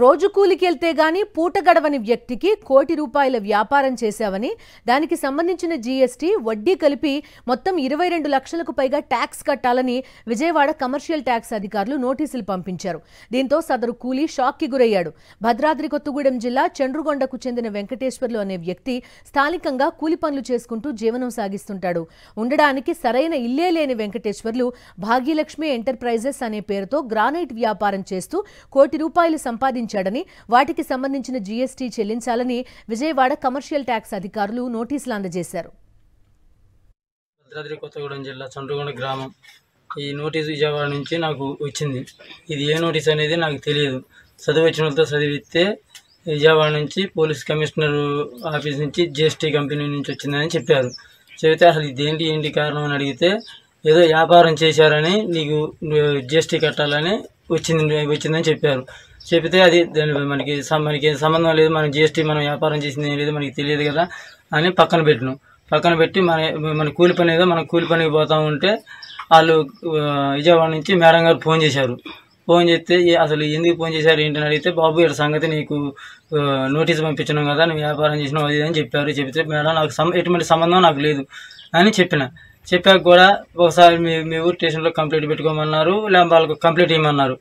రోజు కూలికెళ్తే గాని పూట గడవని వ్యక్తికి ₹1,00,00,000 వ్యాపారం చేశావని దానికి సంబంధించిన జీఎస్టీ వడ్డీ కలిపి మొత్తం 22 లక్షలకు పైగా ట్యాక్స్ కట్టాలని విజయవాడ కమర్షియల్ ట్యాక్స్ అధికారులు నోటీసులు పంపించారు. దీంతో సదరు కూలీ షాక్కి గురయ్యాడు. భద్రాద్రి కొత్తగూడెం జిల్లా చండ్రుగొండకు చెందిన వెంకటేశ్వర్లు అనే వ్యక్తి స్థానికంగా కూలి పనులు చేసుకుంటూ జీవనం సాగిస్తుంటాడు. ఉండడానికి సరైన ఇల్లే లేని వెంకటేశ్వర్లు భాగ్యలక్ష్మి ఎంటర్ప్రైజెస్ అనే పేరుతో గ్రానైట్ వ్యాపారం చేస్తూ ₹1,00,00,000 సంపాదించారు. వాటికి సంబంధించిన జీఎస్టీ చెల్లించాలని విజయవాడ కమర్షియల్ ట్యాక్స్ అధికారులు నోటీసులు అందజేశారు. భద్రాద్రి కొత్తగూడెం జిల్లా చండ్రుగొండ గ్రామం. ఈ నోటీసు విజయవాడ నుంచి నాకు వచ్చింది. ఇది ఏ నోటీస్ అనేది నాకు తెలియదు. చదువు వచ్చిన వాళ్ళతో చదివిస్తే విజయవాడ నుంచి పోలీస్ కమిషనర్ ఆఫీస్ నుంచి జీఎస్టీ కంపెనీ నుంచి వచ్చిందని చెప్పారు. చెబితే అసలు ఇదేంటి ఏంటి కారణం అని అడిగితే ఏదో వ్యాపారం చేశారని నీకు జీఎస్టీ కట్టాలని వచ్చిందని చెప్పారు. చెబితే అది మనకి సంబంధం లేదు, మన జీఎస్టీ మనం వ్యాపారం చేసింది ఏం లేదు, మనకి తెలియదు కదా అని పక్కన పెట్టి మన కూలి పని ఏదో మనం కూలి పనికి పోతా ఉంటే వాళ్ళు విజయవాడ నుంచి మేడం గారు ఫోన్ చేశారు. ఫోన్ చేస్తే అసలు ఎందుకు ఫోన్ చేశారు ఏంటని అడిగితే, బాబు ఇక్కడ సంగతి నీకు నోటీసు పంపించినాం కదా, నువ్వు వ్యాపారం చేసినావు అది అని చెప్పారు. చెప్తే మేడం నాకు ఎటువంటి సంబంధం నాకు లేదు అని చెప్పాక కూడా ఒకసారి మీ ఊరు స్టేషన్లో కంప్లైంట్ పెట్టుకోమన్నారు, లేకపోతే వాళ్ళకు కంప్లైంట్ ఇవ్వమన్నారు.